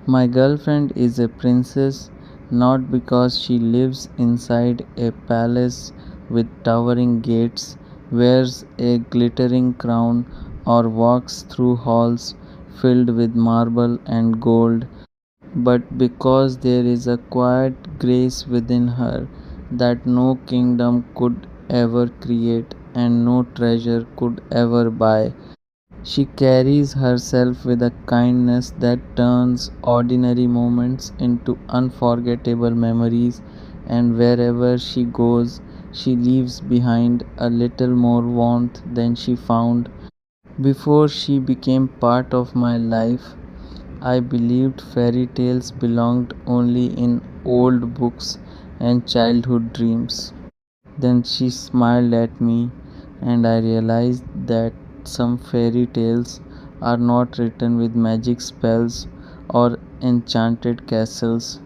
My girlfriend is a princess not because she lives inside a palace with towering gates, wears a glittering crown, or walks through halls filled with marble and gold, but because there is a quiet grace within her that no kingdom could ever create and no treasure could ever buy. She carries herself with a kindness that turns ordinary moments into unforgettable memories, and wherever she goes, she leaves behind a little more warmth than she found. Before she became part of my life, I believed fairy tales belonged only in old books and childhood dreams. Then she smiled at me, and I realized that some fairy tales are not written with magic spells or enchanted castles.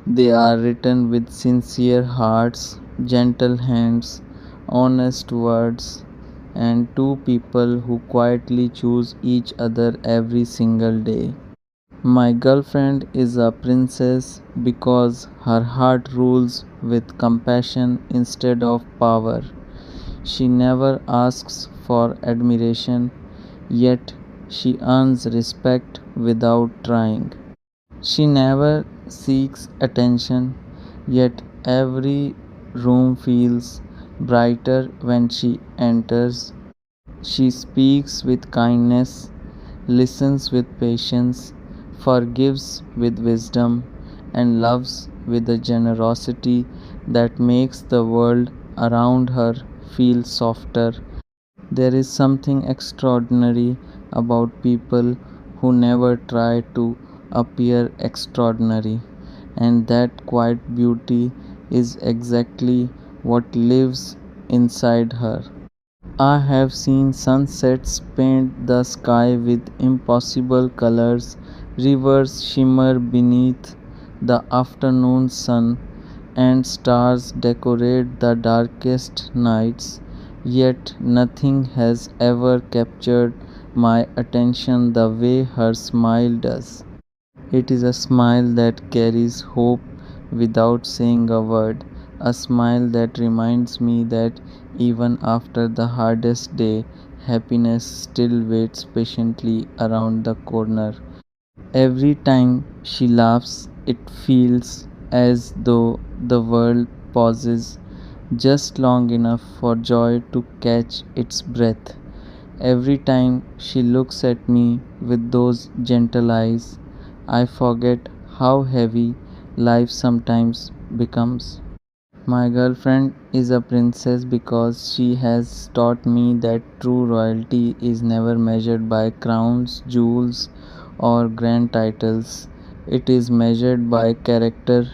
They are written with sincere hearts, gentle hands, honest words, and two people who quietly choose each other every single day. My girlfriend is a princess because her heart rules with compassion instead of power. She never asks for admiration, yet she earns respect without trying. She never seeks attention, yet every room feels brighter when she enters. She speaks with kindness, listens with patience, forgives with wisdom, and loves with a generosity that makes the world around her feel softer. There is something extraordinary about people who never try to appear extraordinary, and that quiet beauty is exactly what lives inside her. I have seen sunsets paint the sky with impossible colors, rivers shimmer beneath the afternoon sun, and stars decorate the darkest nights. Yet nothing has ever captured my attention the way her smile does. It is a smile that carries hope without saying a word, a smile that reminds me that even after the hardest day, happiness still waits patiently around the corner. Every time she laughs, it feels as though the world pauses just long enough for joy to catch its breath. Every time she looks at me with those gentle eyes, I forget how heavy life sometimes becomes. My girlfriend is a princess because she has taught me that true royalty is never measured by crowns, jewels, or grand titles. It is measured by character.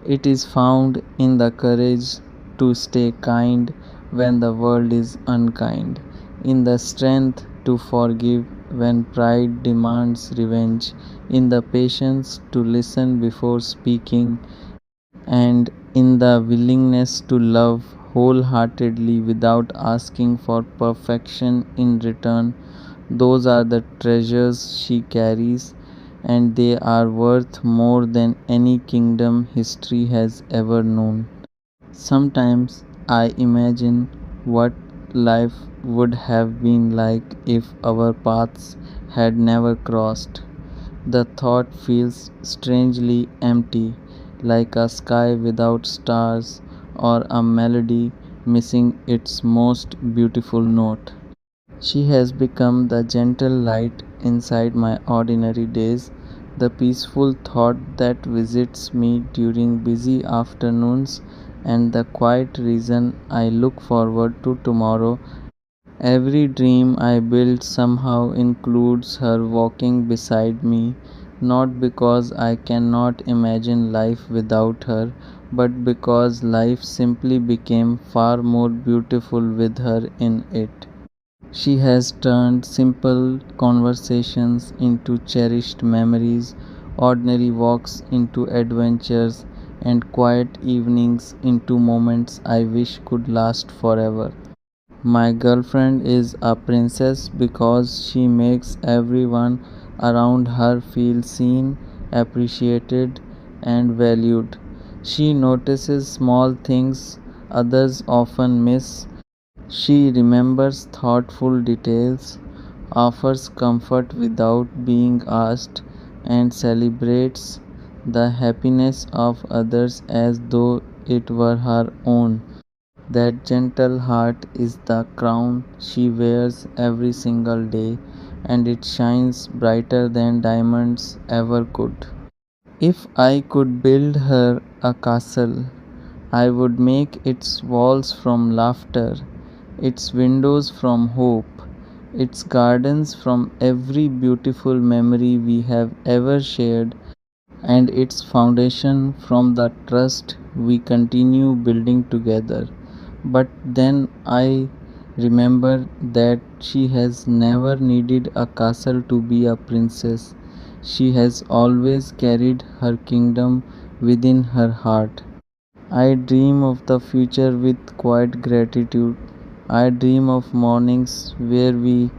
It is found in the courage to stay kind when the world is unkind, in the strength to forgive when pride demands revenge, in the patience to listen before speaking, and in the willingness to love wholeheartedly without asking for perfection in return. Those are the treasures she carries, and they are worth more than any kingdom history has ever known. Sometimes I imagine what life would have been like if our paths had never crossed. The thought feels strangely empty, like a sky without stars or a melody missing its most beautiful note. She has become the gentle light inside my ordinary days, the peaceful thought that visits me during busy afternoons, and the quiet reason I look forward to tomorrow. Every dream I build somehow includes her walking beside me, not because I cannot imagine life without her, but because life simply became far more beautiful with her in it. She has turned simple conversations into cherished memories, ordinary walks into adventures, and quiet evenings into moments I wish could last forever. My girlfriend is a princess because she makes everyone around her feel seen, appreciated, and valued. She notices small things others often miss. She remembers thoughtful details, offers comfort without being asked, and celebrates the happiness of others as though it were her own. That gentle heart is the crown she wears every single day, and it shines brighter than diamonds ever could. If I could build her a castle, I would make its walls from laughter, its windows from hope, its gardens from every beautiful memory we have ever shared, and its foundation from the trust we continue building together. But then I remember that she has never needed a castle to be a princess. She has always carried her kingdom within her heart. I dream of the future with quiet gratitude. I dream of mornings where we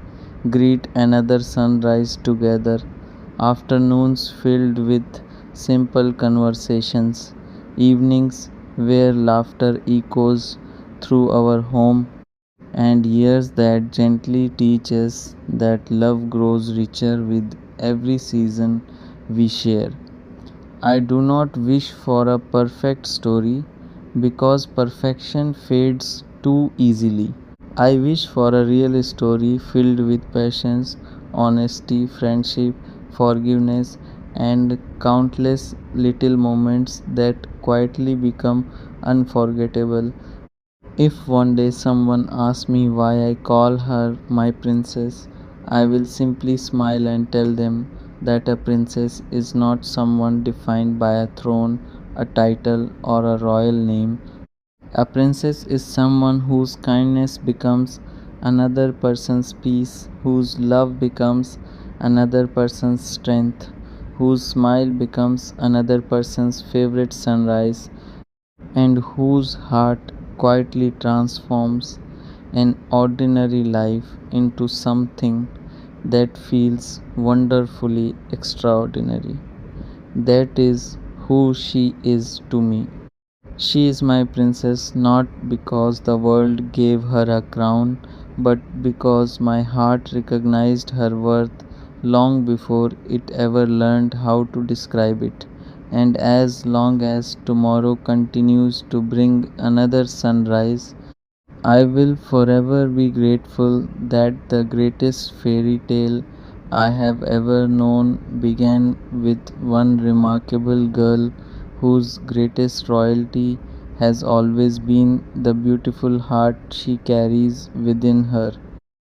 greet another sunrise together, afternoons filled with simple conversations, evenings where laughter echoes through our home, and years that gently teach us that love grows richer with every season we share. I do not wish for a perfect story because perfection fades too easily. I wish for a real story filled with patience, honesty, friendship, forgiveness, and countless little moments that quietly become unforgettable. If one day someone asks me why I call her my princess, I will simply smile and tell them that a princess is not someone defined by a throne, a title, or a royal name. A princess is someone whose kindness becomes another person's peace, whose love becomes another person's strength, whose smile becomes another person's favorite sunrise, and whose heart quietly transforms an ordinary life into something that feels wonderfully extraordinary. That is who she is to me. She is my princess not because the world gave her a crown, but because my heart recognized her worth long before it ever learned how to describe it. And as long as tomorrow continues to bring another sunrise, I will forever be grateful that the greatest fairy tale I have ever known began with one remarkable girl whose greatest royalty has always been the beautiful heart she carries within her.